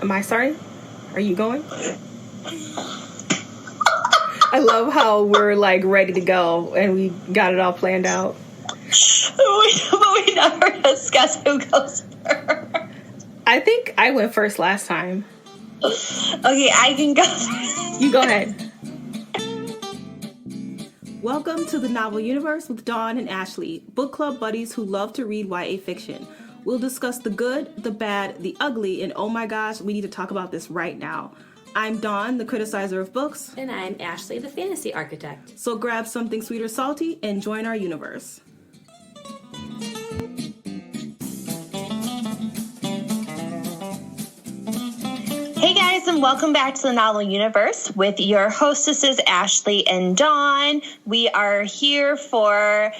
Am I starting? Are you going? I love how we're like ready to go and we got it all planned out. But we never discuss who goes first. I think I went first last time. Okay, I can go first. You go ahead. Welcome to the Novel Universe with Dawn and Ashley, book club buddies who love to read YA fiction. We'll discuss the good, the bad, the ugly, and oh my gosh, we need to talk about this right now. I'm Dawn, the criticizer of books. And I'm Ashley, the fantasy architect. So grab something sweet or salty and join our universe. Hey guys, and welcome back to the Novel Universe with your hostesses Ashley and Dawn. We are here for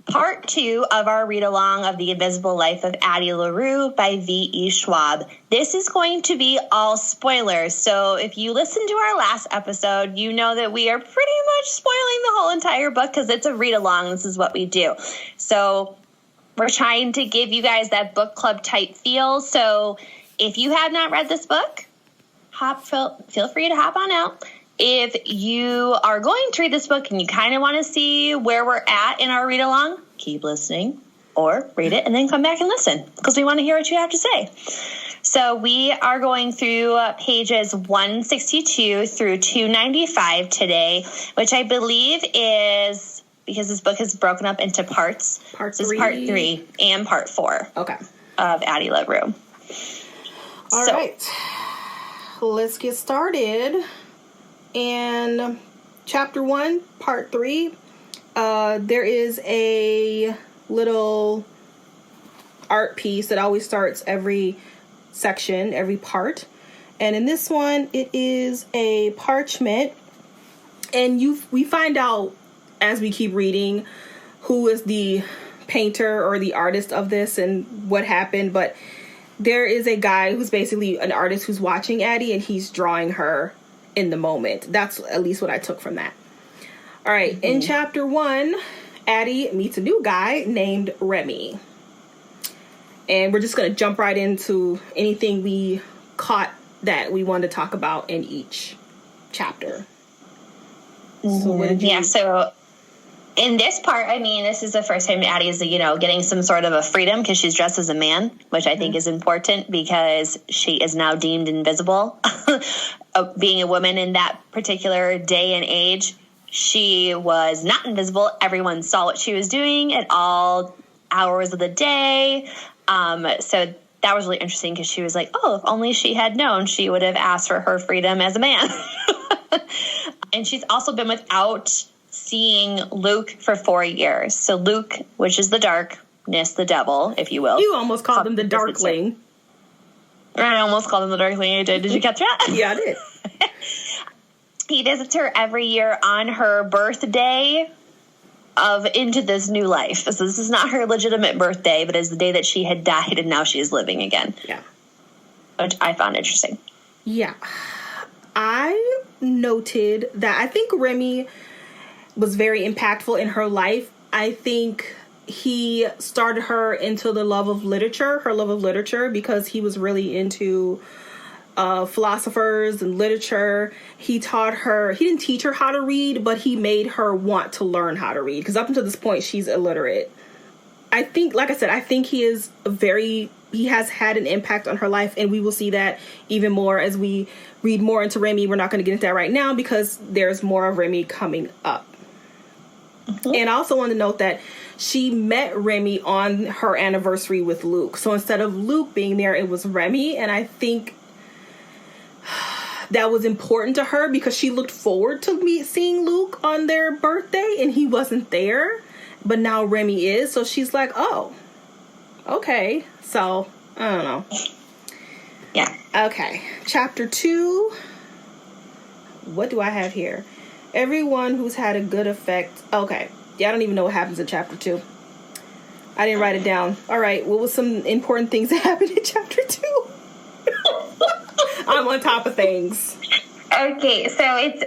part 2 of our read-along of The Invisible Life of Addie LaRue by V.E. Schwab. This is going to be all spoilers, so if you listened to our last episode, you know that we are pretty much spoiling the whole entire book because it's a read-along. This is what we do. So we're trying to give you guys that book club type feel. So if you have not read this book, feel free to hop on out. If you are going to read this book and you kind of want to see where we're at in our read-along, keep listening or read it and then come back and listen because we want to hear what you have to say. So we are going through pages 162 through 295 today, which I believe is, because this book is broken up into parts. Part 3. This is part 3 and part 4 Okay. of Addie LaRue. All right. Let's get started. And chapter 1, part 3, there is a little art piece that always starts every section, every part. And in this one, it is a parchment. And we find out as we keep reading who is the painter or the artist of this and what happened. But there is a guy who's basically an artist who's watching Addie and he's drawing her in the moment. That's at least what I took from that. All right. In chapter 1, Addie meets a new guy named Remy. And we're just going to jump right into anything we caught that we wanted to talk about in each chapter. So what did you... Yeah, so in this part, I mean, this is the first time Addie is, getting some sort of a freedom because she's dressed as a man, which I think is important because she is now deemed invisible. Being a woman in that particular day and age, she was not invisible. Everyone saw what she was doing at all hours of the day. So that was really interesting because she was like, oh, if only she had known, she would have asked for her freedom as a man. And she's also been without seeing Luke for 4 years. So Luke, which is the darkness, the devil, if you will. You almost called him the Darkling. I almost called him the Darkling. I did. Did you catch that? Yeah, I did. He visits her every year on her birthday into this new life. So this is not her legitimate birthday, but it's the day that she had died and now she is living again. Yeah. Which I found interesting. Yeah. I noted that I think Remy was very impactful in her life. I think he started her into the love of literature, because he was really into philosophers and literature. He didn't teach her how to read, but he made her want to learn how to read, because up until this point, she's illiterate. I think, like I said, he has had an impact on her life, and we will see that even more as we read more into Remy. We're not going to get into that right now because there's more of Remy coming up. Mm-hmm. And I also want to note that she met Remy on her anniversary with Luke. So instead of Luke being there, it was Remy. And I think that was important to her because she looked forward to seeing Luke on their birthday and he wasn't there. But now Remy is. So she's like, oh, okay. So, I don't know. Yeah. Okay. Chapter 2. What do I have here? Everyone who's had a good effect. Okay. Yeah, I don't even know what happens in chapter 2. I didn't write it down. All right. What was some important things that happened in chapter 2? I'm on top of things. Okay, so it's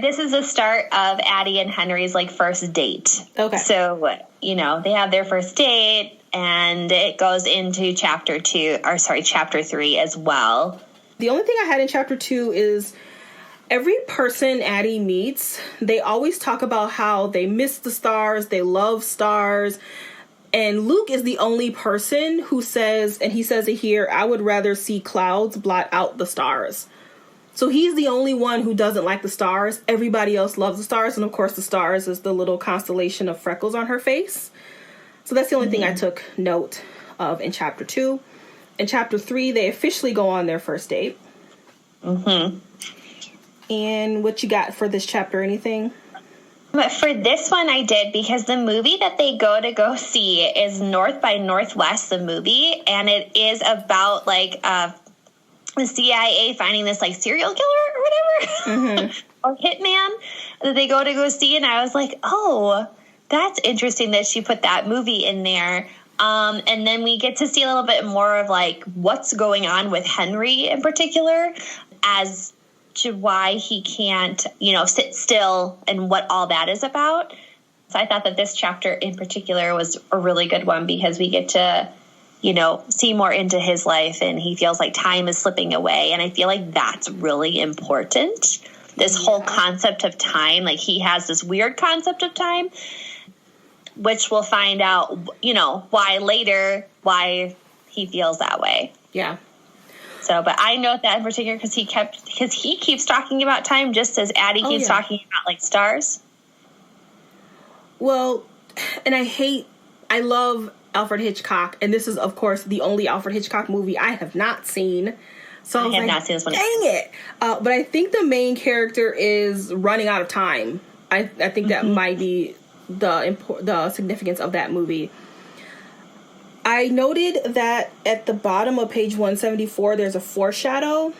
this is the start of Addie and Henry's first date. Okay. So they have their first date, and it goes into chapter 3 as well. The only thing I had in chapter 2 is every person Addie meets, they always talk about how they miss the stars, they love stars. And Luke is the only person who says, and he says it here, I would rather see clouds blot out the stars. So he's the only one who doesn't like the stars. Everybody else loves the stars. And of course, the stars is the little constellation of freckles on her face. So that's the only thing I took note of in chapter 2. In chapter 3, they officially go on their first date. Mm-hmm. And what you got for this chapter? Anything? But for this one, I did, because the movie that they go see is North by Northwest, the movie, and it is about like the CIA finding this like serial killer or whatever, or hitman that they go see, and I was like, oh, that's interesting that she put that movie in there. And then we get to see a little bit more of like what's going on with Henry in particular, as to why he can't, sit still and what all that is about. So I thought that this chapter in particular was a really good one, because we get to, see more into his life, and he feels like time is slipping away. And I feel like that's really important. This whole concept of time, like he has this weird concept of time, which we'll find out, why he feels that way. Yeah. So, but I note that in particular because he keeps talking about time, just as Addie keeps talking about like stars. Well, and I love Alfred Hitchcock, and this is of course the only Alfred Hitchcock movie I have not seen. So I have not seen this one. Dang it! But I think the main character is running out of time. I think that might be the significance of that movie. I noted that at the bottom of page 174, there's a foreshadow,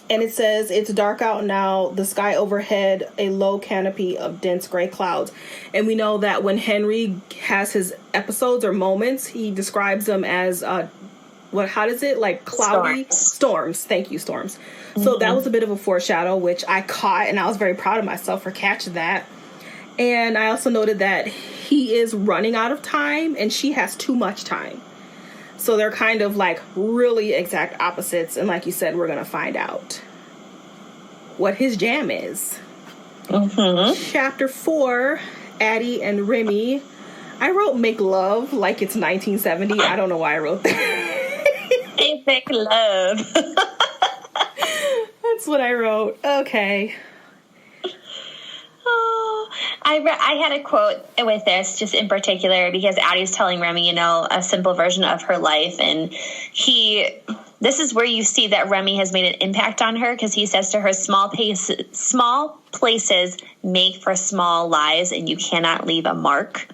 and it says, it's dark out now, the sky overhead, a low canopy of dense gray clouds. And we know that when Henry has his episodes or moments, he describes them as, like cloudy? Storms. Thank you, storms. So that was a bit of a foreshadow, which I caught, and I was very proud of myself for catching that. And I also noted that he is running out of time and she has too much time. So they're kind of like really exact opposites. And like you said, we're going to find out what his jam is. Chapter 4, Addie and Remy. I wrote make love like it's 1970. I don't know why I wrote that. They make love. That's what I wrote. Okay. I had a quote with this just in particular because Addie's telling Remy, a simple version of her life. And this is where you see that Remy has made an impact on her, because he says to her, small places make for small lives, and you cannot leave a mark.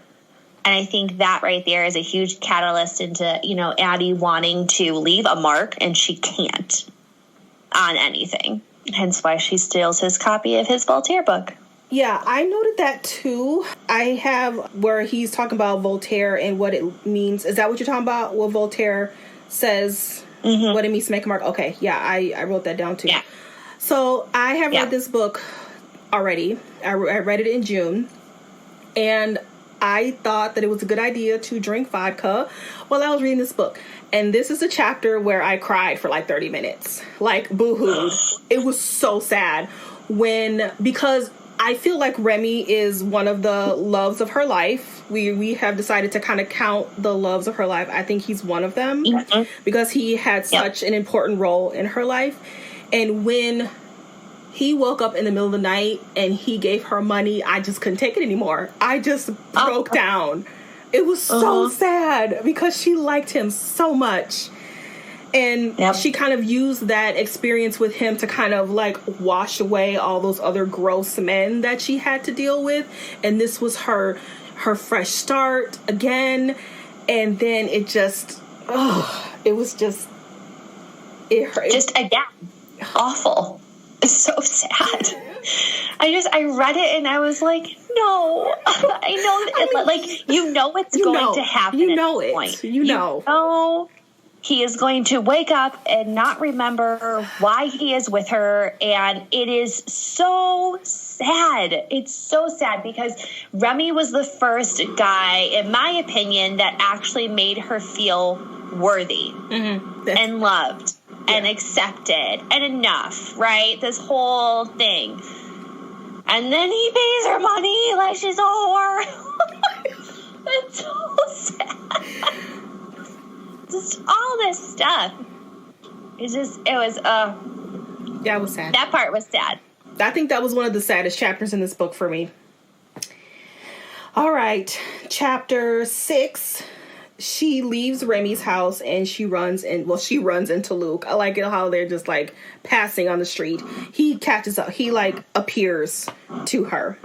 And I think that right there is a huge catalyst into, Addie wanting to leave a mark, and she can't on anything. Hence why she steals his copy of his Voltaire book. Yeah, I noted that too. I have where he's talking about Voltaire and what it means. Is that what you're talking about? What Voltaire says, what it means to make a mark? Okay, yeah, I wrote that down too. Yeah. So I have read this book already. I read it in June. And I thought that it was a good idea to drink vodka while I was reading this book. And this is a chapter where I cried for like 30 minutes. Like, boo-hooed. It was so sad. Because I feel like Remy is one of the loves of her life. We have decided to kind of count the loves of her life. I think he's one of them because he had such an important role in her life. And when he woke up in the middle of the night and he gave her money, I just couldn't take it anymore. I just broke down. It was so sad because she liked him so much. And she kind of used that experience with him to kind of like wash away all those other gross men that she had to deal with. And this was her fresh start again. And then it just, it was just, it hurt. Just again, awful. It's so sad. I read it and I was like, no, I know it's going to happen. You know it. Point. You know. He is going to wake up and not remember why he is with her. And it is so sad. It's so sad because Remy was the first guy, in my opinion, that actually made her feel worthy and loved and accepted and enough, right? This whole thing. And then he pays her money like she's a whore. It's so sad. Just all this stuff. It was sad. That part was sad. I think that was one of the saddest chapters in this book for me. All right, chapter 6. She leaves Remy's house and she runs into Luke. I like it how they're just like passing on the street. He catches up. He like appears to her.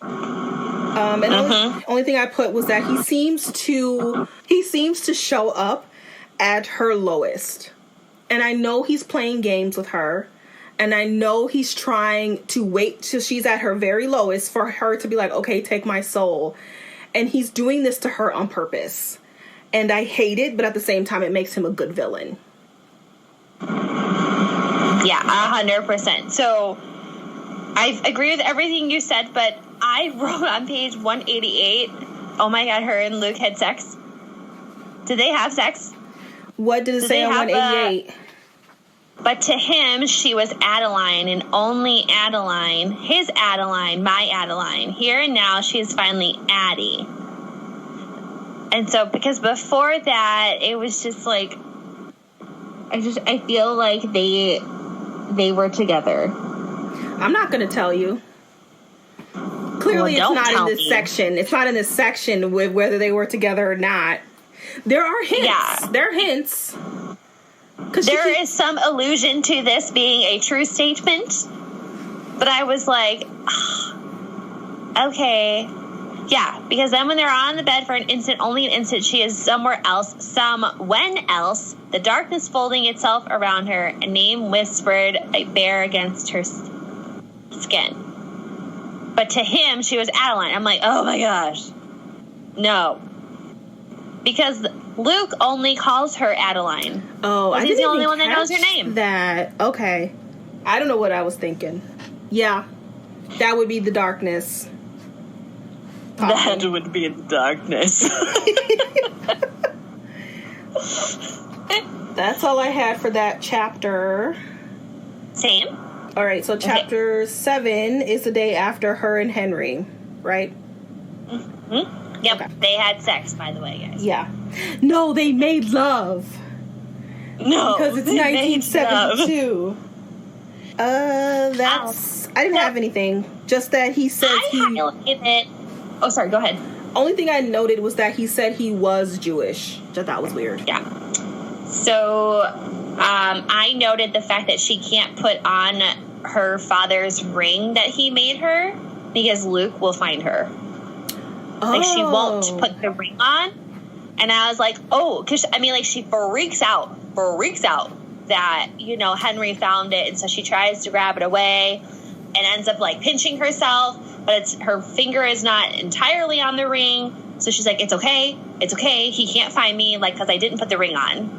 And the only thing I put was that he seems to show up at her lowest. And I know he's playing games with her. And I know he's trying to wait till she's at her very lowest for her to be like, okay, take my soul. And he's doing this to her on purpose. And I hate it, but at the same time, it makes him a good villain. Yeah, 100%. So I agree with everything you said, but I wrote on page 188, oh my God, her and Luke had sex. Did they have sex? What did it say on 188? But to him, she was Adeline, and only Adeline, his Adeline, my Adeline. Here and now, she is finally Addie. And so, because before that, it was just like, I feel like they were together. I'm not going to tell you. Clearly, it's not in this section. It's not in this section with whether they were together or not. There are hints. Yeah. There are hints. There is some allusion to this being a true statement, but I was like, okay, yeah, because then when they're on the bed for an instant, only an instant, she is somewhere else, when else, the darkness folding itself around her, a name whispered, a bear against her skin. But to him, she was Adeline. I'm like, oh my gosh, no. Because Luke only calls her Adeline. Oh, I he's the only one that knows her name. That, okay. I don't know what I was thinking. Yeah, that would be the darkness. That would be the darkness. That's all I had for that chapter. Same. All right, so chapter 7 is the day after her and Henry, right? Mm-hmm. Yep, okay. They had sex, by the way, guys. Yeah. No, they made love. No, because it's 1972. That's... I didn't have anything. Just that he said highlighted... Oh, sorry, go ahead. Only thing I noted was that he said he was Jewish. Which I thought was weird. Yeah. So, I noted the fact that she can't put on her father's ring that he made her because Luke will find her. Like, she won't put the ring on. And I was like, oh, because, I mean, like, she freaks out that, you know, Henry found it. And so she tries to grab it away and ends up, like, pinching herself. But her finger is not entirely on the ring. So she's like, it's okay. He can't find me, like, because I didn't put the ring on.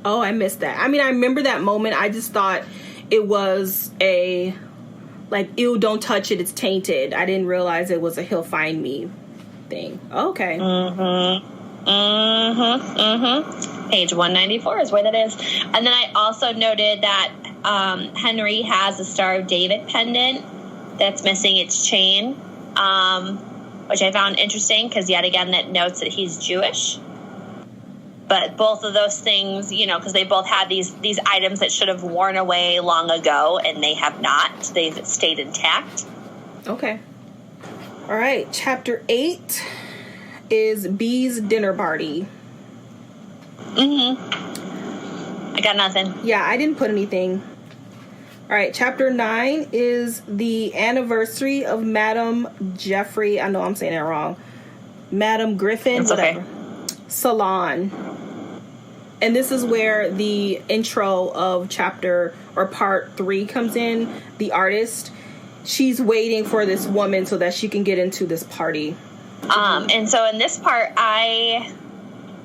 Oh, I missed that. I mean, I remember that moment. I just thought it was a, like, ew, don't touch it. It's tainted. I didn't realize it was a he'll find me thing. Okay. Page 194 is where that is. And then I also noted that Henry has a Star of David pendant that's missing its chain, which I found interesting because yet again that notes that he's Jewish. But both of those things, you know, because they both have these items that should have worn away long ago, and they have not. They've stayed intact. Okay. All right, chapter 8 is Bee's dinner party. I got nothing. Yeah, I didn't put anything. All right, chapter 9 is the anniversary of Madame Jeffrey. I know I'm saying that wrong. Madame Griffin, it's whatever. Okay. Salon. And this is where the intro of chapter or part 3 comes in. The artist. She's waiting for this woman so that she can get into this party. And so in this part, I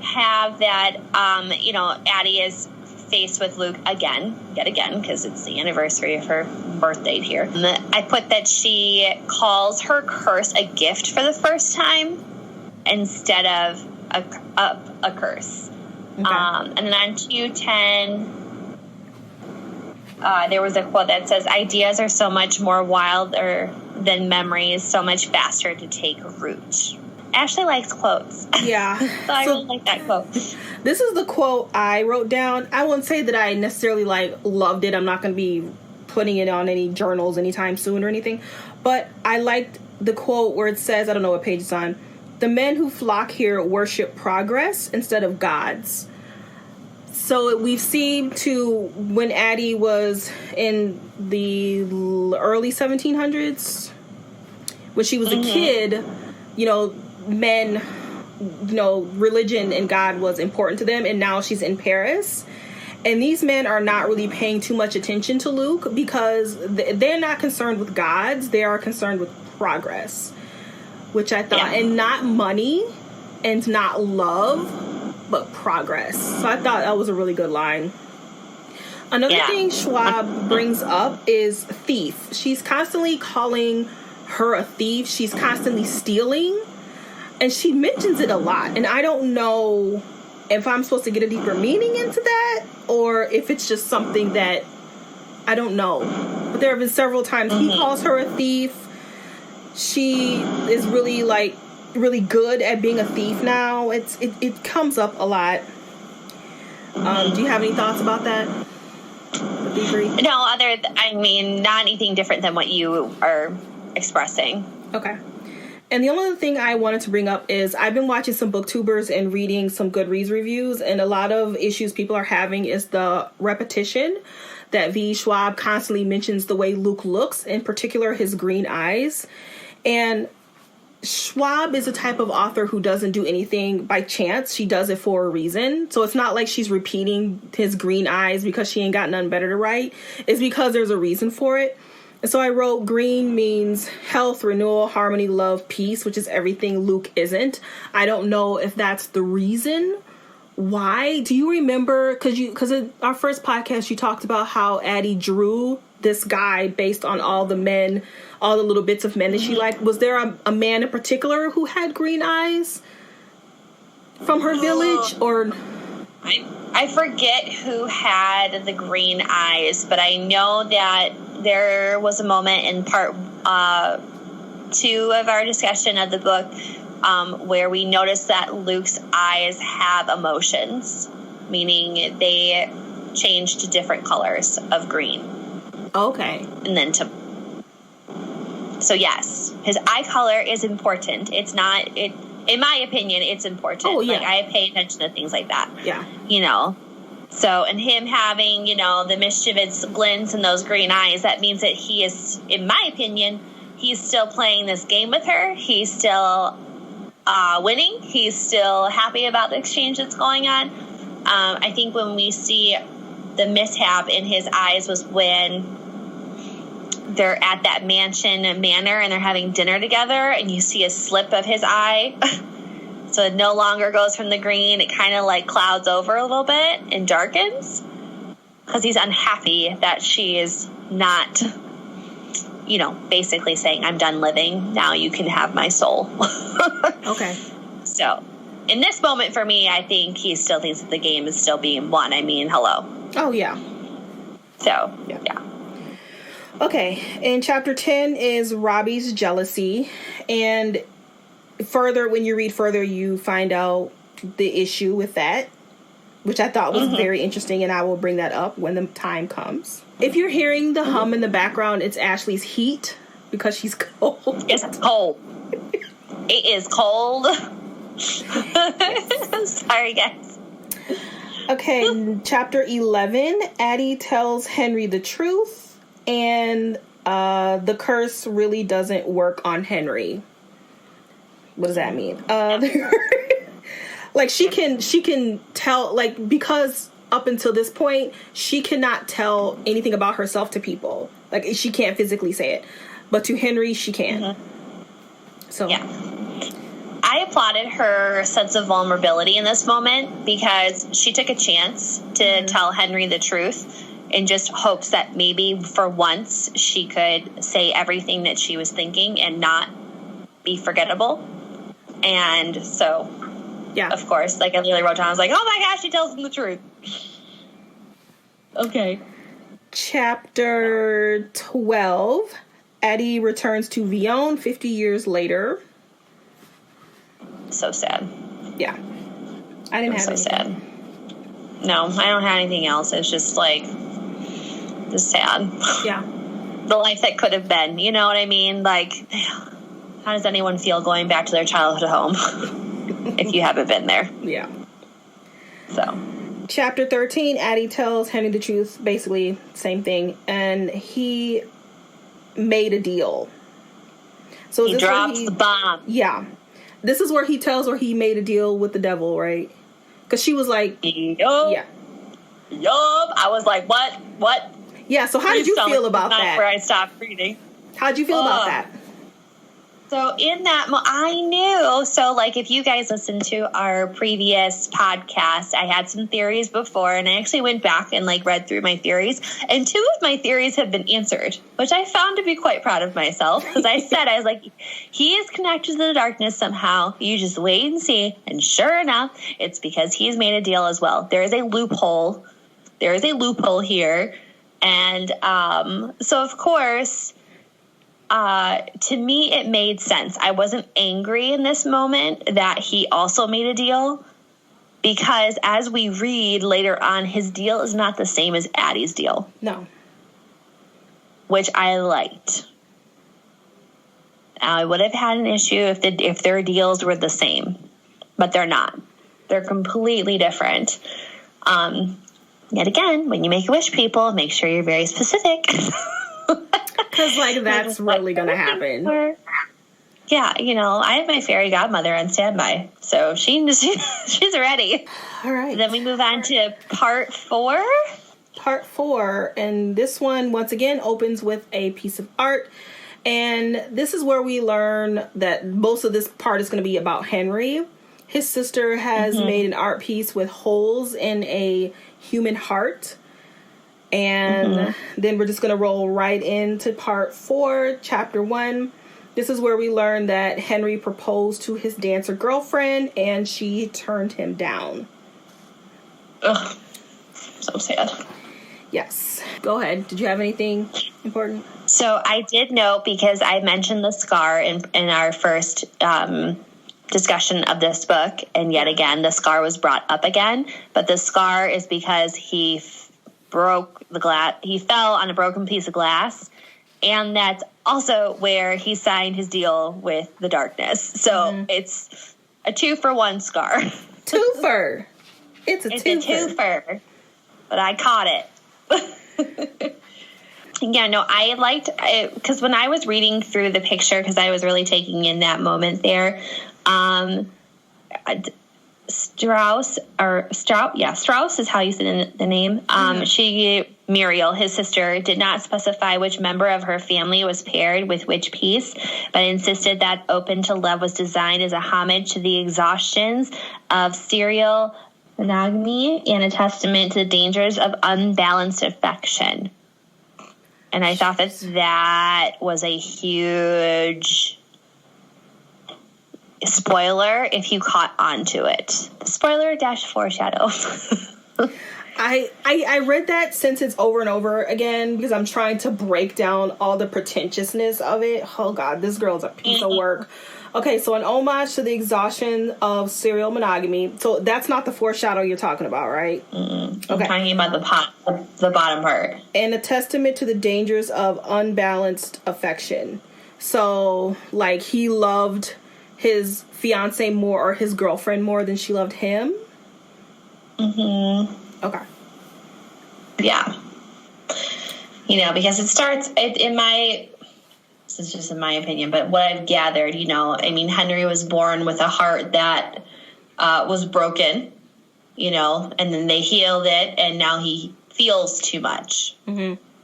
have that, you know, Addie is faced with Luke yet again, because it's the anniversary of her birth date here. I put that she calls her curse a gift for the first time instead of a curse. Okay. And then on 210, there was a quote that says, ideas are so much more wilder than memories, so much faster to take root. Ashley likes quotes. Yeah. So I really like that quote. This is the quote I wrote down. I won't say that I necessarily loved it. I'm not going to be putting it on any journals anytime soon or anything. But I liked the quote where it says, I don't know what page it's on, the men who flock here worship progress instead of gods. So we've seen when Addie was in the early 1700s, when she was a kid, men, religion and God was important to them, and now she's in Paris. And these men are not really paying too much attention to Luke because they're not concerned with gods. They are concerned with progress, which I thought, and not money and not love, but progress. So I thought that was a really good line. Another thing Schwab brings up is thief. She's constantly calling her a thief. She's constantly stealing. And she mentions it a lot. And I don't know if I'm supposed to get a deeper meaning into that or if it's just something that I don't know. But there have been several times he calls her a thief. She is really really good at being a thief now. It comes up a lot. Do you have any thoughts about that? The thievery? No, not anything different than what you are expressing. Okay. And the only other thing I wanted to bring up is I've been watching some booktubers and reading some Goodreads reviews, and a lot of issues people are having is the repetition that V. Schwab constantly mentions the way Luke looks, in particular his green eyes. And Schwab is a type of author who doesn't do anything by chance. She does it for a reason. So it's not like she's repeating his green eyes because she ain't got nothing better to write. It's because there's a reason for it. And so I wrote green means health, renewal, harmony, love, peace, which is everything Luke isn't. I don't know if that's the reason why. Do you remember? Because in our first podcast, you talked about how Addie drew this guy based on all the men, all the little bits of men that she liked. Was there a man in particular who had green eyes from her village? Or I forget who had the green eyes, but I know that there was a moment in part 2 of our discussion of the book where we noticed that Luke's eyes have emotions, meaning they change to different colors of green. Okay. And then so yes, his eye color is important. It's not, in my opinion, it's important. Oh, yeah. I pay attention to things like that. Yeah. So, and him having, the mischievous glints and those green eyes, that means that he is, in my opinion, he's still playing this game with her. He's still winning. He's still happy about the exchange that's going on. I think when we see the mishap in his eyes was when they're at that mansion manor and they're having dinner together and you see a slip of his eye. So it no longer goes from the green. It kind of clouds over a little bit and darkens because he's unhappy that she is not, basically saying, I'm done living. Now you can have my soul. Okay. So in this moment for me, I think he still thinks that the game is still being won. I mean, hello. Oh, yeah. So, yeah. Okay. In chapter 10 is Robbie's jealousy. And when you read further, you find out the issue with that, which I thought was very interesting, and I will bring that up when the time comes. If you're hearing the hum in the background, it's Ashley's heat because she's cold. Yes, it's cold. It is cold. Sorry, guys. Okay, chapter 11, Addie tells Henry the truth, and the curse really doesn't work on Henry. What does that mean? She can tell, because up until this point, she cannot tell anything about herself to people. She can't physically say it. But to Henry, she can. So, yeah. I applauded her sense of vulnerability in this moment because she took a chance to tell Henry the truth in just hopes that maybe for once she could say everything that she was thinking and not be forgettable. And so, of course, I literally wrote down, I was like, oh my gosh, she tells him the truth. Okay. Chapter 12. Addie returns to Vion 50 years later. So sad. Yeah. I didn't have so anything. sad. No, I don't have anything else. It's just like, just sad. Yeah. The life that could have been, you know what I mean? Like, how does anyone feel going back to their childhood home if you haven't been there? Yeah. So. Chapter 13, Addie tells Henry the truth, basically same thing, and he made a deal. So he drops the bomb. Yeah. This is where he tells her he made a deal with the devil, right? Because she was like, yup. Yeah. Yup. I was like, what? Yeah, so how did you feel about that? Where I stopped reading. How'd you feel about that? So in that, I knew. So like, if you guys listened to our previous podcast, I had some theories before, and I actually went back and like read through my theories, and 2 of my theories have been answered, which I found to be quite proud of myself, because I was like, he is connected to the darkness somehow. You just wait and see. And sure enough, it's because he's made a deal as well. There is a loophole. There is a loophole here. And so of course, to me, it made sense. I wasn't angry in this moment that he also made a deal, because as we read later on, his deal is not the same as Addie's deal. No. Which I liked. I would have had an issue if their deals were the same, but they're not. They're completely different. Yet again, when you make a wish, people, make sure you're very specific. Because, like, that's really going to happen. Yeah, you know, I have my fairy godmother on standby, so she's ready. All right. Then we move on to part 4. Part 4, and this one, once again, opens with a piece of art. And this is where we learn that most of this part is going to be about Henry. His sister has made an art piece with holes in a human heart. And then we're just going to roll right into part 4, chapter 1. This is where we learn that Henry proposed to his dancer girlfriend, and she turned him down. Ugh. So sad. Yes. Go ahead. Did you have anything important? So I did note, because I mentioned the scar in our first discussion of this book, and yet again, the scar was brought up again. But the scar is because he broke the glass. He fell on a broken piece of glass, and that's also where he signed his deal with the darkness. So it's a 2-for-1 scar. Twofer. It's a twofer. But I caught it. Yeah, no, I liked it, because when I was reading through the picture, because I was really taking in that moment there, Strauss is how you say the name. Muriel, his sister, did not specify which member of her family was paired with which piece, but insisted that Open to Love was designed as a homage to the exhaustions of serial monogamy and a testament to the dangers of unbalanced affection. And I thought that was a huge spoiler if you caught on to it. Spoiler - foreshadow. I read that sentence over and over again because I'm trying to break down all the pretentiousness of it. Oh God, this girl's a piece of work. Okay, so an homage to the exhaustion of serial monogamy. So that's not the foreshadow you're talking about, right? Okay. I'm talking about the bottom part. And a testament to the dangers of unbalanced affection. So, like, he loved his fiance more, or his girlfriend more, than she loved him? Okay. Yeah. You know, because it starts this is just in my opinion, but what I've gathered, you know, I mean, Henry was born with a heart that was broken, you know, and then they healed it, and now he feels too much.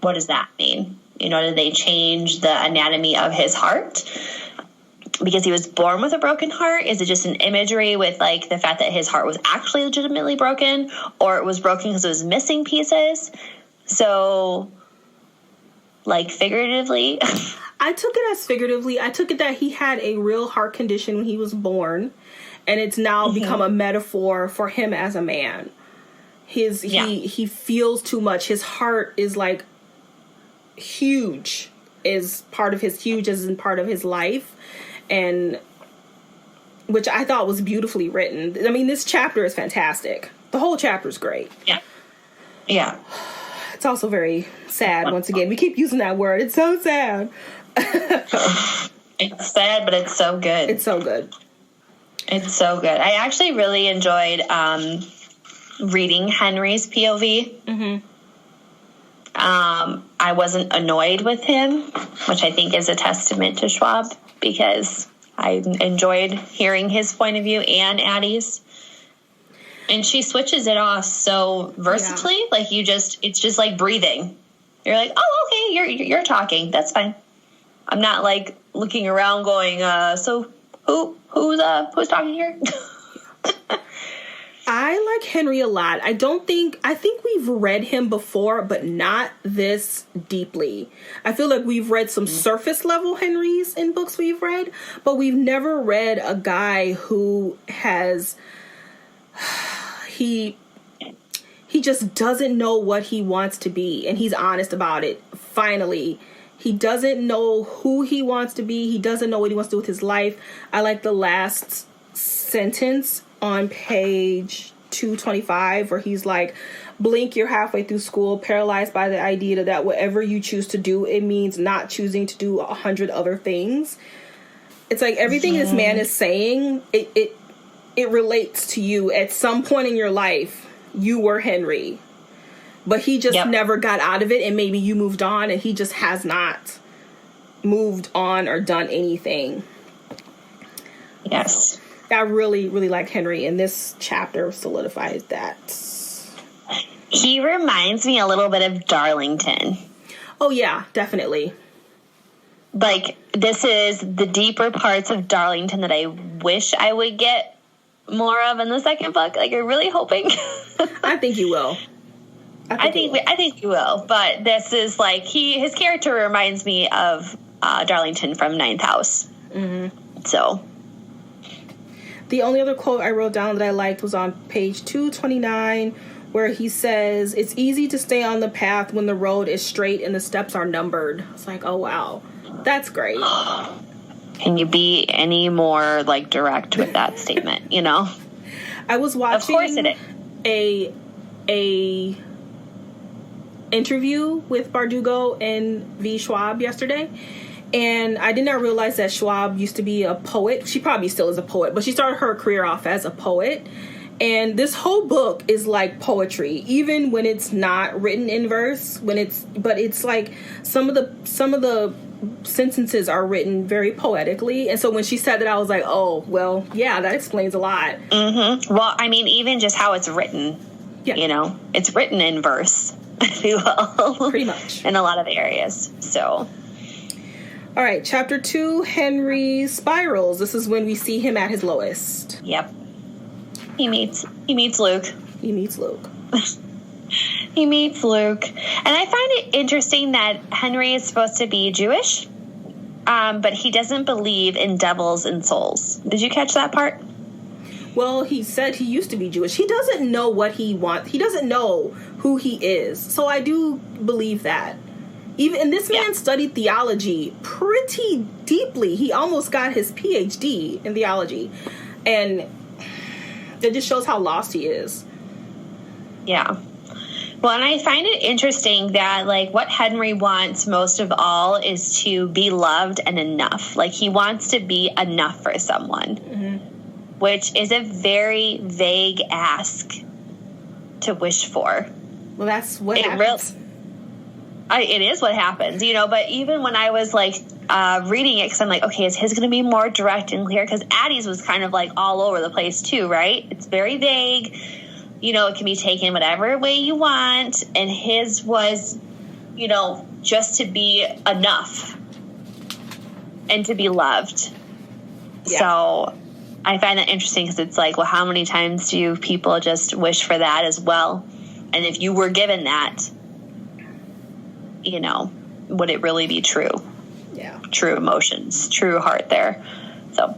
What does that mean? You know, did they change the anatomy of his heart because he was born with a broken heart? Is it just an imagery with, like, the fact that his heart was actually legitimately broken, or it was broken because it was missing pieces? So, like, figuratively... I took it as figuratively. I took it that he had a real heart condition when he was born, and it's now become a metaphor for him as a man. He feels too much. His heart is, like, huge is part of his life, and which I thought was beautifully written. I mean, this chapter is fantastic. The whole chapter is great. Yeah. It's also very sad. Once again, we keep using that word. It's so sad. It's sad, but it's so good. It's so good. It's so good. I actually really enjoyed reading Henry's POV. Mm-hmm. I wasn't annoyed with him, which I think is a testament to Schwab, because I enjoyed hearing his point of view and Addie's. And she switches it off so versatilely. Yeah. Like it's just like breathing. You're like, oh, okay, you're talking. That's fine. I'm not like looking around going, so who's talking here? I like Henry a lot. I think we've read him before, but not this deeply. I feel like we've read some surface level Henrys in books we've read, but we've never read a guy who has, he just doesn't know what he wants to be, and he's honest about it. Finally, he doesn't know who he wants to be. He doesn't know what he wants to do with his life. I like the last sentence on page 225 where he's like, blink, you're halfway through school, paralyzed by the idea that whatever you choose to do, it means not choosing to do 100 other things. It's like everything this man is saying, it relates to you. At some point in your life, you were Henry, but he just never got out of it, and maybe you moved on, and he just has not moved on or done anything. Yes. I really, really like Henry, and this chapter solidifies that. He reminds me a little bit of Darlington. Oh, yeah, definitely. Like, this is the deeper parts of Darlington that I wish I would get more of in the second book. Like, I'm really hoping. I think you will. I think you will. But this is like, his character reminds me of Darlington from Ninth House. Mm-hmm. So. The only other quote I wrote down that I liked was on page 229, where he says, it's easy to stay on the path when the road is straight and the steps are numbered. It's like, oh, wow. That's great. Can you be any more, like, direct with that statement, you know? I was watching of course it is. a interview with Bardugo and V. Schwab yesterday, and I did not realize that Schwab used to be a poet. She probably still is a poet, but she started her career off as a poet. And this whole book is like poetry, even when it's not written in verse. But it's like some of the sentences are written very poetically. And so when she said that, I was like, oh, well, yeah, that explains a lot. Mm-hmm. Well, I mean, even just how it's written, you know, it's written in verse, if you will. Pretty much. In a lot of areas, so. All right, chapter 2, Henry spirals. This is when we see him at his lowest. Yep. He meets Luke. He meets Luke. He meets Luke. And I find it interesting that Henry is supposed to be Jewish, but he doesn't believe in devils and souls. Did you catch that part? Well, he said he used to be Jewish. He doesn't know what he wants. He doesn't know who he is. So I do believe that. And this man studied theology pretty deeply. He almost got his PhD in theology. And it just shows how lost he is. Yeah. Well, and I find it interesting that, like, what Henry wants most of all is to be loved and enough. Like, he wants to be enough for someone, which is a very vague ask to wish for. Well, that's what happens. It is what happens, you know, but even when I was, like, reading it, because I'm like, okay, is his going to be more direct and clear? Because Addie's was kind of, like, all over the place, too, right? It's very vague. You know, it can be taken whatever way you want. And his was, you know, just to be enough and to be loved. Yeah. So I find that interesting because it's like, well, how many times do people just wish for that as well? And if you were given that, you know, would it really be true? Yeah. True emotions, true heart there. So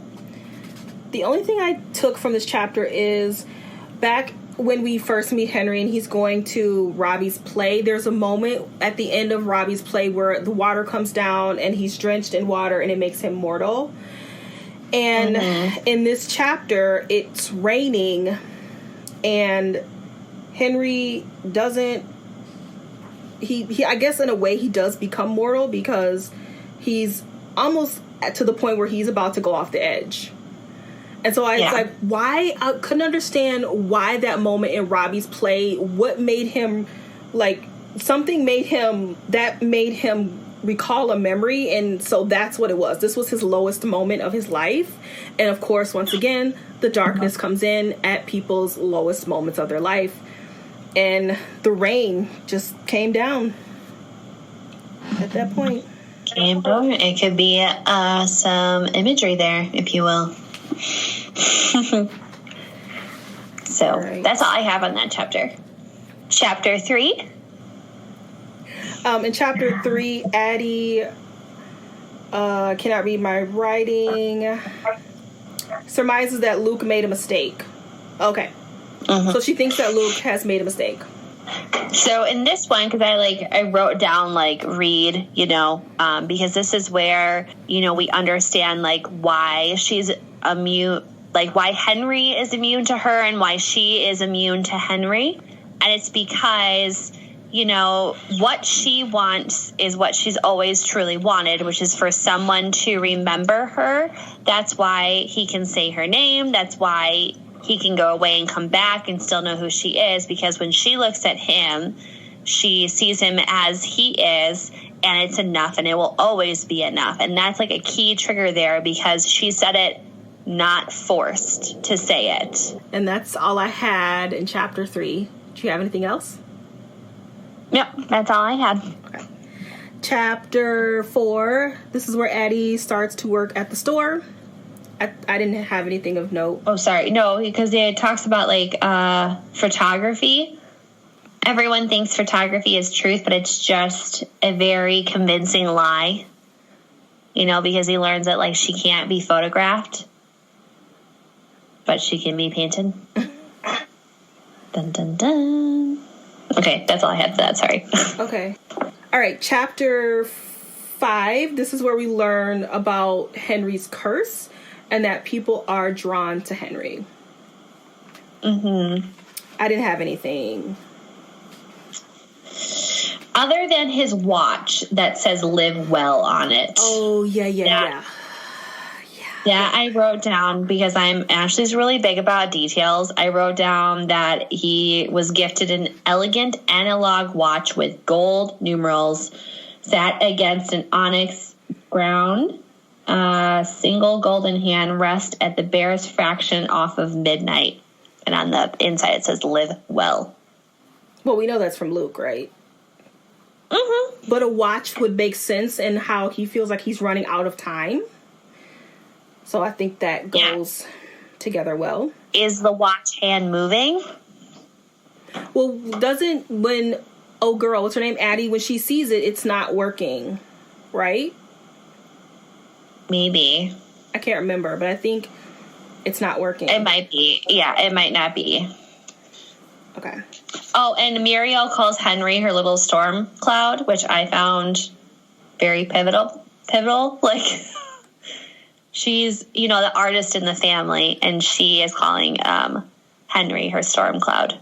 the only thing I took from this chapter is back when we first meet Henry and he's going to Robbie's play, there's a moment at the end of Robbie's play where the water comes down and he's drenched in water and it makes him mortal. And in this chapter, it's raining and Henry doesn't... He I guess in a way he does become mortal because he's almost to the point where he's about to go off the edge. And so it's like, why? I couldn't understand why that moment in Robbie's play, what made him, like, something made him recall a memory. And so that's what it was. This was his lowest moment of his life. And of course, once again, the darkness comes in at people's lowest moments of their life. And the rain just came down at that point. Came down. It could be some imagery there, if you will. So that's all I have on that chapter. Chapter 3. In chapter 3, Addie cannot read my writing. Surmises that Luke made a mistake. Okay. So she thinks that Luke has made a mistake. So in this one, because I wrote down read, because this is where, we understand why she's immune, why Henry is immune to her and why she is immune to Henry. And it's because, what she wants is what she's always truly wanted, which is for someone to remember her. That's why he can say her name. That's why he can go away and come back and still know who she is, because when she looks at him, she sees him as he is, and it's enough, and it will always be enough. And that's a key trigger there, because she said it not forced to say it. And that's all I had in chapter 3. Do you have anything else? Yep, that's all I had. Okay. Chapter 4, this is where Addie starts to work at the store. I didn't have anything of note. Oh, sorry. No, because it talks about, photography. Everyone thinks photography is truth, but it's just a very convincing lie. Because he learns that, she can't be photographed, but she can be painted. Dun, dun, dun. Okay, that's all I had for that. Sorry. Okay. All right, chapter 5. This is where we learn about Henry's curse and that people are drawn to Henry. I didn't have anything. Other than his watch that says live well on it. Oh, yeah. Yeah, I wrote down, because Ashley's really big about details, I wrote down that he was gifted an elegant analog watch with gold numerals sat against an onyx ground. Single golden hand rest at the barest fraction off of midnight. And on the inside it says live well. Well, we know that's from Luke, right? But a watch would make sense in how he feels like he's running out of time. So I think that goes together well. Is the watch hand moving? Well, when girl, what's her name? Addie, when she sees it, it's not working, right? Maybe. I can't remember, but I think it's not working. It might be. Yeah, it might not be. Okay. Oh, and Muriel calls Henry her little storm cloud, which I found very pivotal. She's, the artist in the family, and she is calling Henry her storm cloud.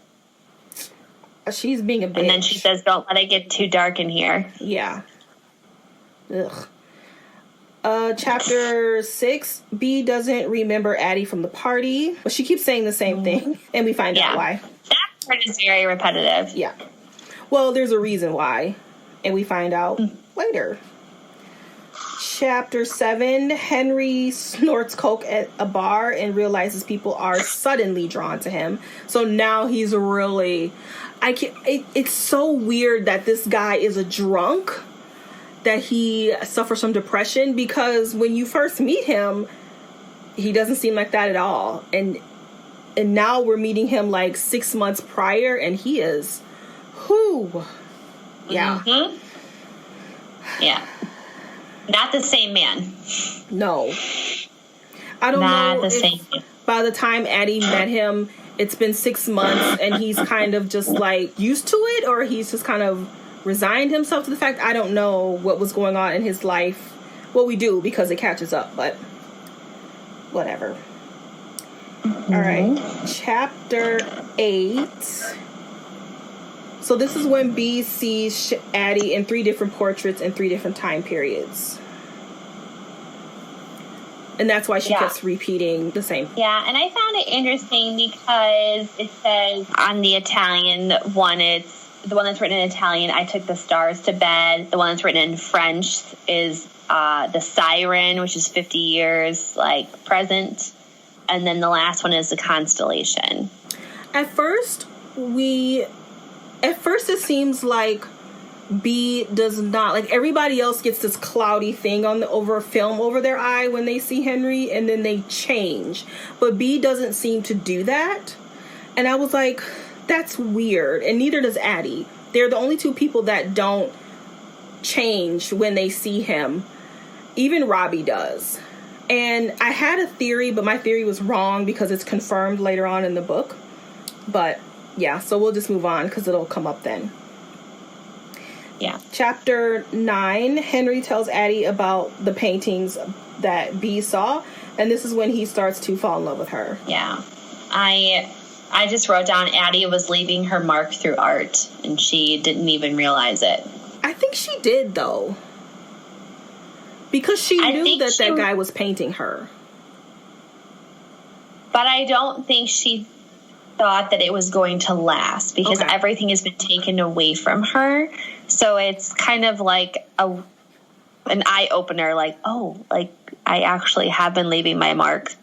She's being a bitch. And then she says, don't let it get too dark in here. Yeah. Ugh. Chapter 6, B doesn't remember Addie from the party, but she keeps saying the same thing, and we find out why. That part is very repetitive. Yeah. Well, there's a reason why, and we find out later. Chapter 7, Henry snorts coke at a bar and realizes people are suddenly drawn to him. So now he's really... it's so weird that this guy is a drunk, that he suffers from depression, because when you first meet him, he doesn't seem like that at all. And now we're meeting him 6 months prior, and he is, yeah. Yeah. Not the same man. No. I don't know if by the time Addie met him it's been 6 months and he's kind of just like used to it, or he's just kind of resigned himself to the fact. I don't know what was going on in his life. Well, we do, because it catches up, but whatever. All right, chapter 8. So this is when B sees Addie in 3 different portraits in 3 different time periods. And that's why she keeps repeating the same. Yeah, and I found it interesting because it says on the Italian one, it's the one that's written in Italian, I took the stars to bed. The one that's written in French is the siren, which is 50 years, like, present. And then the last one is the constellation. At first it seems like B does not, like, everybody else gets this cloudy thing over film over their eye when they see Henry, and then they change. But B doesn't seem to do that. And I was like, that's weird. And neither does Addie. They're the only 2 people that don't change when they see him. Even Robbie does. And I had a theory, but my theory was wrong because it's confirmed later on in the book. But yeah, so we'll just move on because it'll come up then. Yeah. Chapter 9, Henry tells Addie about the paintings that B saw, and this is when he starts to fall in love with her. Yeah. I just wrote down Addie was leaving her mark through art, and she didn't even realize it. I think she did, though. Because she knew that guy was painting her. But I don't think she thought that it was going to last, because everything has been taken away from her. So it's kind of like an eye-opener, like, oh, like, I actually have been leaving my mark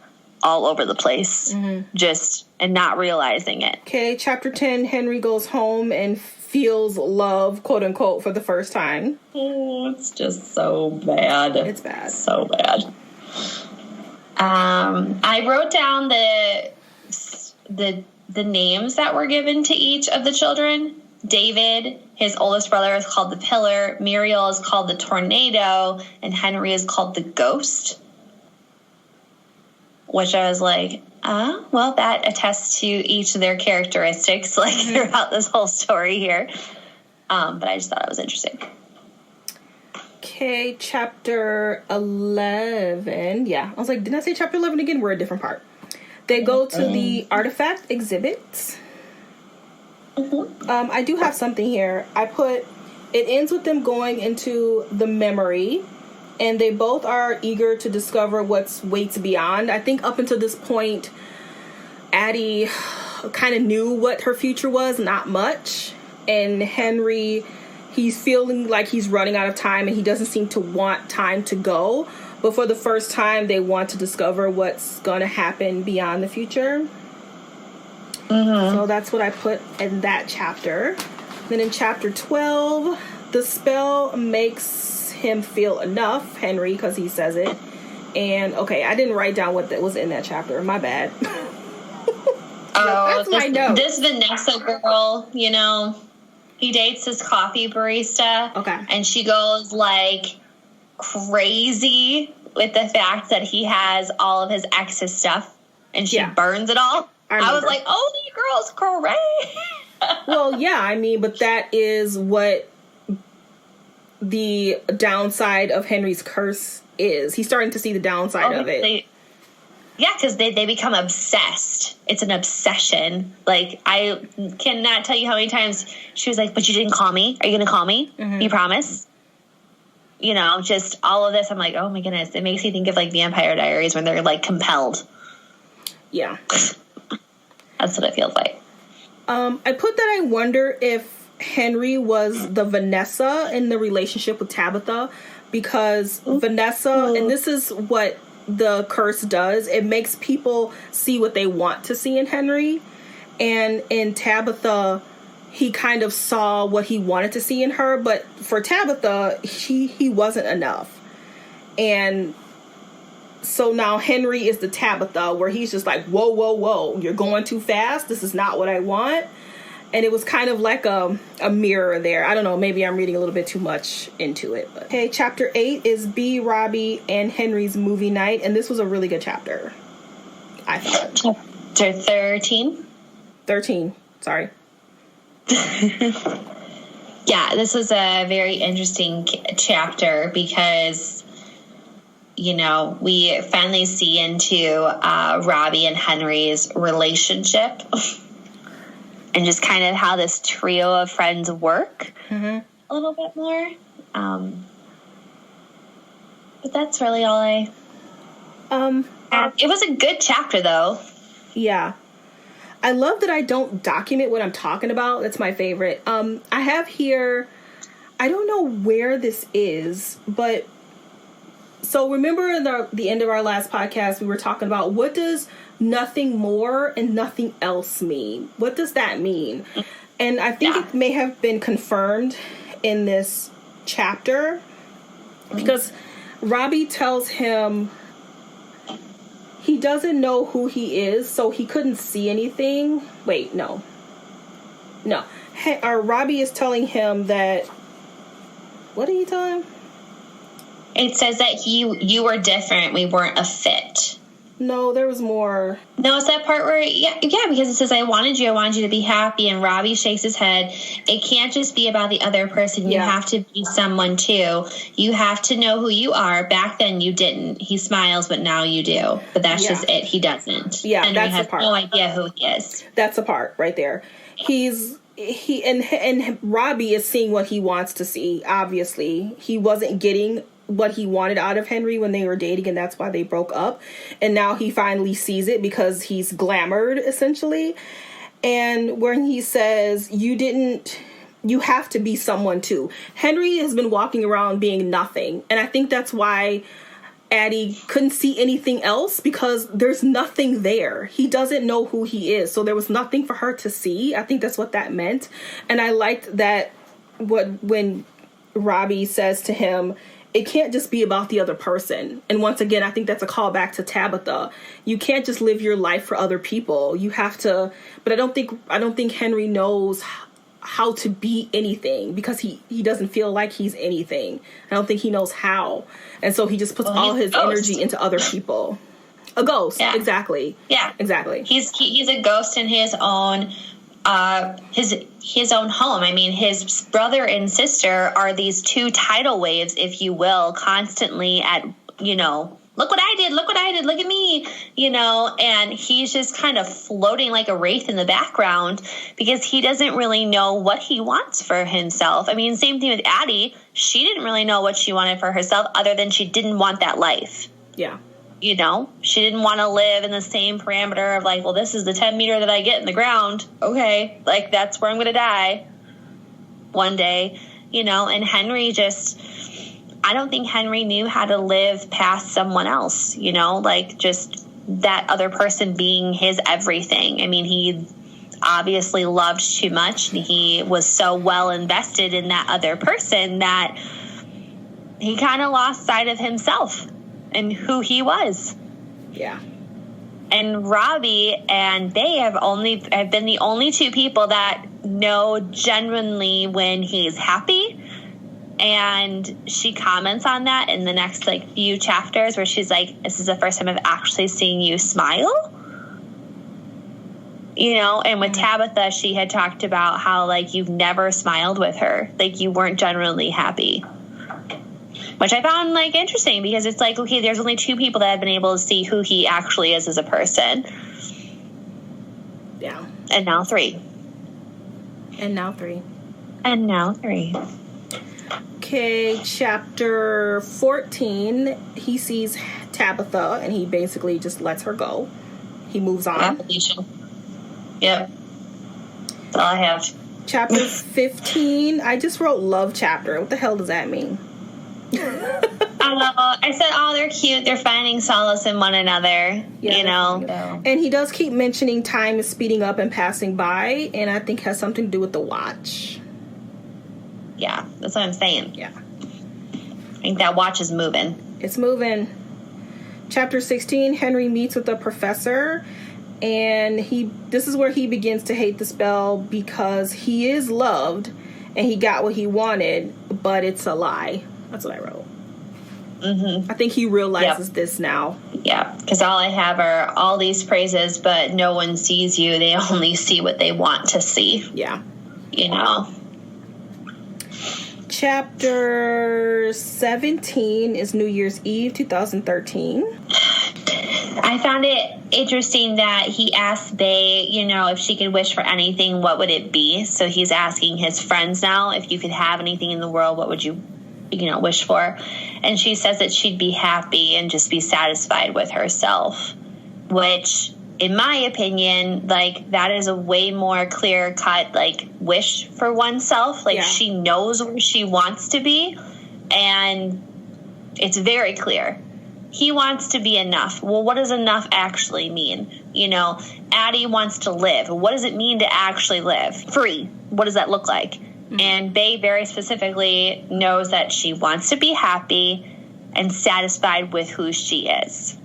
all over the place, and not realizing it. Okay, chapter 10, Henry goes home and feels love, quote-unquote, for the first time. Oh, it's just so bad. It's bad. So bad. I wrote down the names that were given to each of the children. David, his oldest brother, is called the Pillar. Muriel is called the Tornado. And Henry is called the Ghost. Which I was like, well, that attests to each of their characteristics, like, throughout this whole story here. But I just thought it was interesting. Okay, chapter 11. Yeah, I was like, didn't I say chapter 11 again? We're a different part. They go to the artifact exhibit. I do have something here. It ends with them going into the memory, and they both are eager to discover what waits beyond. I think up until this point, Addie kind of knew what her future was, not much. And Henry, he's feeling like he's running out of time, and he doesn't seem to want time to go. But for the first time, they want to discover what's going to happen beyond the future. So that's what I put in that chapter. Then in chapter 12, the spell makes him feel enough, Henry, because he says it. And, okay, I didn't write down what was in that chapter. My bad. That's my note. This Vanessa girl, he dates his coffee barista. Okay. And she goes, like, crazy with the fact that he has all of his ex's stuff, and she burns it all. I was like, oh, the girl's crazy. Well, yeah, I mean, but that is what the downside of Henry's curse is. He's starting to see the downside of it. Because they become obsessed. It's an obsession. Like, I cannot tell you how many times she was like, but you didn't call me. Are you going to call me? You promise? Just all of this. I'm like, oh, my goodness. It makes you think of, like, Vampire Diaries when they're, like, compelled. Yeah. That's what it feels like. I put that I wonder if Henry was the Vanessa in the relationship with Tabitha, because Vanessa, and this is what the curse does, it makes people see what they want to see in Henry. And in Tabitha, he kind of saw what he wanted to see in her, but for Tabitha, he wasn't enough. And so now Henry is the Tabitha, where he's just like, whoa, whoa, whoa, you're going too fast. This is not what I want. And it was kind of like a mirror there. I don't know, maybe I'm reading a little bit too much into it. But. Okay, chapter 8 is B, Robbie, and Henry's movie night. And this was a really good chapter, I thought. Chapter 13? 13. Sorry. Yeah, this was a very interesting chapter because, you know, we finally see into Robbie and Henry's relationship and just kind of how this trio of friends work a little bit more. But that's really all I... it was a good chapter, though. Yeah. I love that I don't document what I'm talking about. That's my favorite. I have here, I don't know where this is, but so remember in the end of our last podcast, we were talking about what does nothing more and nothing else mean? What does that mean? And I think it may have been confirmed in this chapter because Robbie tells him he doesn't know who he is, so he couldn't see anything. Wait, no. Robbie is telling him that... What did he tell him? It says that you were different. We weren't a fit. No, there was more. No, it's that part where, yeah, because it says, I wanted you to be happy, and Robbie shakes his head. It can't just be about the other person. You have to be someone, too. You have to know who you are. Back then, you didn't. He smiles, but now you do. But that's just it. He doesn't. Yeah, and that's he has the part. No idea who he is. That's the part right there. And Robbie is seeing what he wants to see, obviously. He wasn't getting what he wanted out of Henry when they were dating, and that's why they broke up. And now he finally sees it because he's glamored, essentially. And when he says, you have to be someone too. Henry has been walking around being nothing. And I think that's why Addie couldn't see anything else, because there's nothing there. He doesn't know who he is. So there was nothing for her to see. I think that's what that meant. And I liked that when Robbie says to him, it can't just be about the other person. And once again, I think that's a callback to Tabitha. You can't just live your life for other people. You have to, but I don't think Henry knows how to be anything, because he doesn't feel like he's anything. I don't think he knows how. And so he just puts all his energy into other people. A ghost. Yeah. Exactly. Yeah. Exactly. He's a ghost in his own his own home. I mean, his brother and sister are these two tidal waves, if you will, constantly at, you know, look what I did, look at me, you know, and he's just kind of floating like a wraith in the background because he doesn't really know what he wants for himself. I mean, same thing with Addie. She didn't really know what she wanted for herself other than she didn't want that life. Yeah. You know, she didn't want to live in the same parameter of like, well, this is the 10 meter that I get in the ground. Okay. Like, that's where I'm going to die one day, you know, and Henry just, I don't think Henry knew how to live past someone else, you know, like just that other person being his everything. I mean, he obviously loved too much, and he was so well invested in that other person that he kind of lost sight of himself and who he was. Yeah. And Robbie and they have been the only two people that know genuinely when he's happy. And she comments on that in the next few chapters where she's like, this is the first time I've actually seen you smile. You know, and with Tabitha, she had talked about how you've never smiled with her. You weren't genuinely happy. Which I found interesting because it's okay, there's only two people that have been able to see who he actually is as a person. Yeah. And now three. Okay, chapter 14, he sees Tabitha and he basically just lets her go. He moves on. Yep. That's all I have. Chapter 15, I just wrote love chapter. What the hell does that mean? I said, they're cute. They're finding solace in one another, you know. And he does keep mentioning time is speeding up and passing by, and I think has something to do with the watch. Yeah, that's what I'm saying. Yeah. I think that watch is moving. It's moving. Chapter 16, Henry meets with the professor, and this is where he begins to hate the spell because he is loved, and he got what he wanted, but it's a lie. That's what I wrote. Mm-hmm. I think he realizes this now. Yeah, because all I have are all these praises, but no one sees you. They only see what they want to see. Yeah. You know? Chapter 17 is New Year's Eve, 2013. I found it interesting that he asked Bae, you know, if she could wish for anything, what would it be? So he's asking his friends now, if you could have anything in the world, what would you wish for? And she says that she'd be happy and just be satisfied with herself, which, in my opinion, like, that is a way more clear-cut, like, wish for oneself. Like, she knows where she wants to be, and it's very clear. He wants to be enough. Well, what does enough actually mean? You know, Addie wants to live. What does it mean to actually live? Free. What does that look like? Mm-hmm. And Bae very specifically knows that she wants to be happy and satisfied with who she is.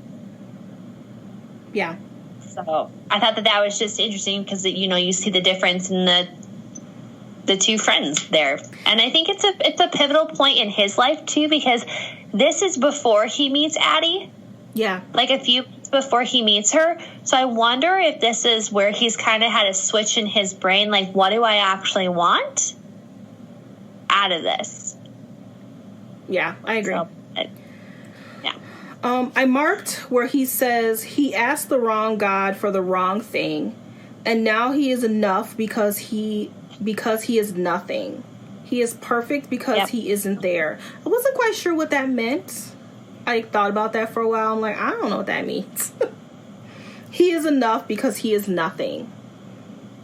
Yeah. So I thought that was just interesting because, you know, you see the difference in the two friends there. And I think it's a pivotal point in his life, too, because this is before he meets Addie. Yeah. Like a few months before he meets her. So I wonder if this is where he's kind of had a switch in his brain, like, what do I actually want out of this? Yeah, I agree. So, I marked where he says he asked the wrong God for the wrong thing, and now he is enough because he is nothing. He is perfect because he isn't there. I wasn't quite sure what that meant. I thought about that for a while. I'm like, I don't know what that means. He is enough because he is nothing.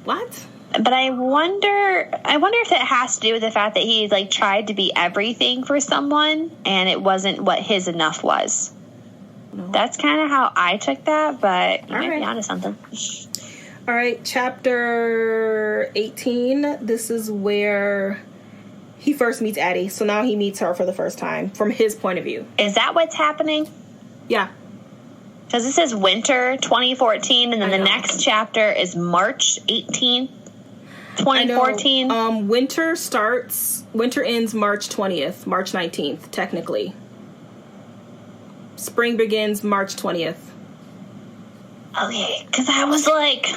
What? But I wonder if it has to do with the fact that he, like, tried to be everything for someone and it wasn't what his enough was. No. That's kind of how I took that, but you might be onto something. All right, chapter 18. This is where he first meets Addie. So now he meets her for the first time from his point of view. Is that what's happening? Yeah. Because this is winter 2014, and then the next chapter is March 18, 2014. Winter ends March 20th, March 19th, technically. Spring begins March 20th. Okay, because I was like,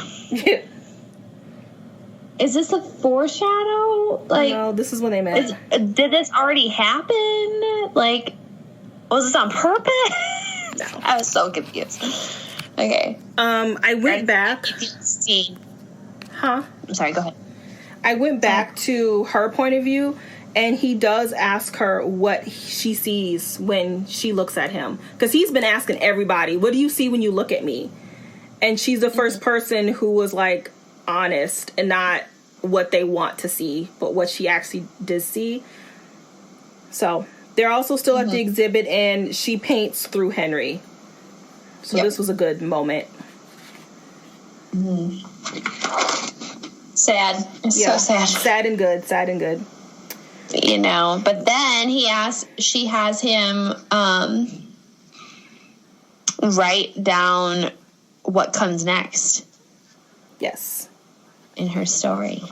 is this a foreshadow? Like, no, this is when they met. Did this already happen? Like, was this on purpose? No. I was so confused. Okay. I went back. Huh? I'm sorry, go ahead. I went back to her point of view, and he does ask her what she sees when she looks at him. Because he's been asking everybody, what do you see when you look at me? And she's the first person who was, like, honest and not what they want to see, but what she actually did see. So they're also still at the exhibit, and she paints through Henry. So this was a good moment. Sad. It's so sad. Sad and good. You know, but then she has him write down what comes next. Yes. In her story.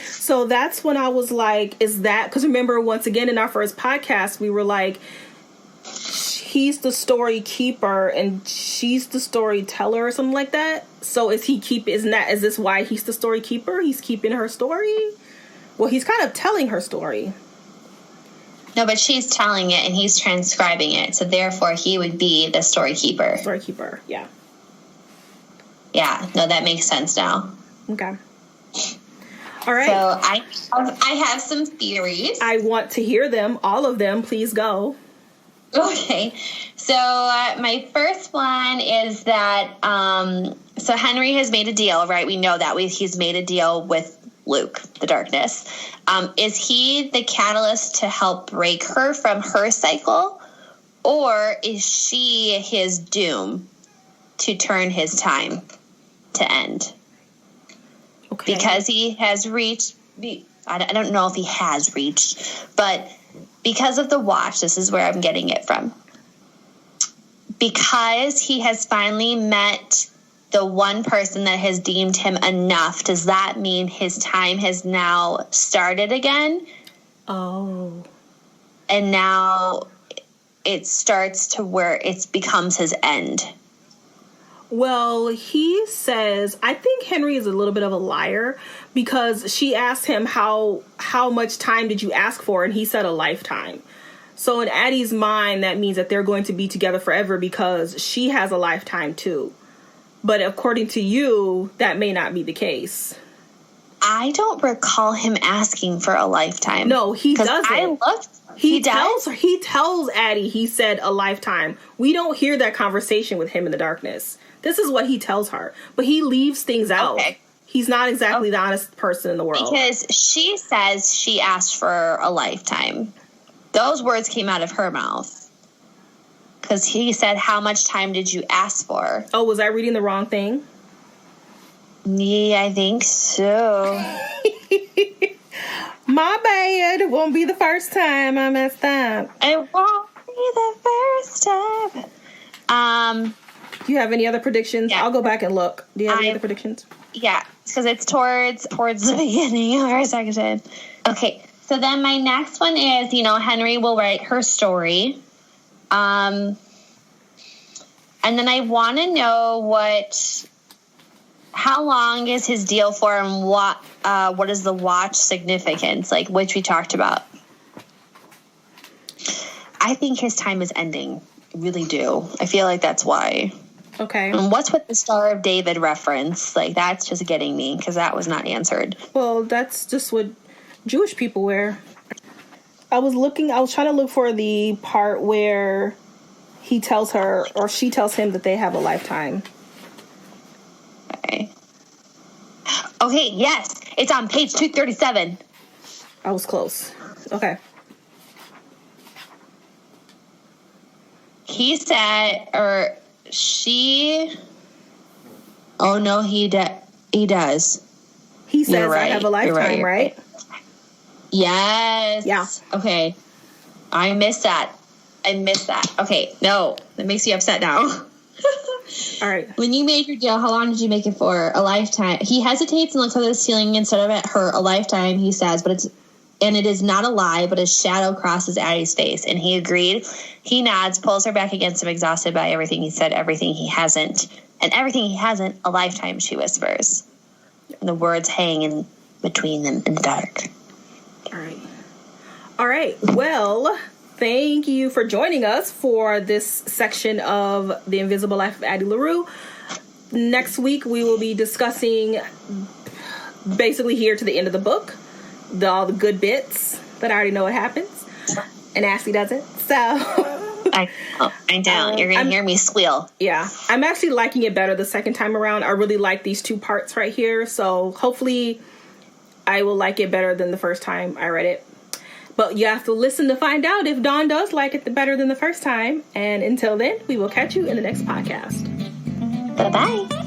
So that's when I was like, is that... Because remember, once again, in our first podcast, we were like, he's the story keeper and she's the storyteller or something like that. So is this why he's the story keeper? He's keeping her story? Well, he's kind of telling her story. No, but she's telling it and he's transcribing it. So therefore, he would be the story keeper. Story keeper, yeah. Yeah, no, that makes sense now. Okay. All right. So I have some theories. I want to hear them, all of them. Please go. Okay. So my first one is that so Henry has made a deal, right? We know that he's made a deal with Luke, the darkness. Is he the catalyst to help break her from her cycle, or is she his doom to turn his time to end? Okay. Because he has reached, I don't know if he has reached, but because of the watch, this is where I'm getting it from. Because he has finally met the one person that has deemed him enough, does that mean his time has now started again? Oh. And now it starts to where it becomes his end? Well, he says, I think Henry is a little bit of a liar because she asked him how much time did you ask for, and he said a lifetime. So in Addie's mind, that means that they're going to be together forever because she has a lifetime too. But according to you, that may not be the case. I don't recall him asking for a lifetime. No, he doesn't. I looked. He tells Addie he said a lifetime. We don't hear that conversation with him in the darkness. This is what he tells her. But he leaves things out. Okay. He's not exactly the honest person in the world. Because she says she asked for a lifetime. Those words came out of her mouth. Because he said, how much time did you ask for? Oh, was I reading the wrong thing? Yeah, I think so. My bad. It won't be the first time I messed up. It won't be the first time. Do you have any other predictions? Yeah. I'll go back and look. Do you have any other predictions? Yeah, because it's towards the beginning of our section. Okay, so then my next one is, Henry will write her story. And then I want to know how long is his deal for, and what is the watch significance, which we talked about. I think his time is ending. I really do. I feel like that's why. Okay. And what's with the Star of David reference? That's just getting me, because that was not answered. Well, that's just what Jewish people wear. I was trying to look for the part where he tells her, or she tells him, that they have a lifetime. Okay, yes. It's on page 237. I was close. Okay. He said, or she... Oh, no, he does. He says, right. I have a lifetime, right? Yes. Yeah. Okay. I missed that. Okay, no. That makes me upset now. All right. When you made your deal, how long did you make it for? A lifetime. He hesitates and looks at the ceiling instead of at her. A lifetime, he says, and it is not a lie, but a shadow crosses Addie's face. And he agreed. He nods, pulls her back against him, exhausted by everything he said, everything he hasn't. And everything he hasn't, a lifetime, she whispers. And the words hang in between them in the dark. All right. Well, thank you for joining us for this section of The Invisible Life of Addie LaRue. Next week, we will be discussing basically here to the end of the book, all the good bits that I already know what happens, and Ashley doesn't. So I don't. You're going to hear me squeal. Yeah. I'm actually liking it better the second time around. I really like these two parts right here. So hopefully I will like it better than the first time I read it. But you have to listen to find out if Dawn does like it better than the first time. And until then, we will catch you in the next podcast. Bye-bye.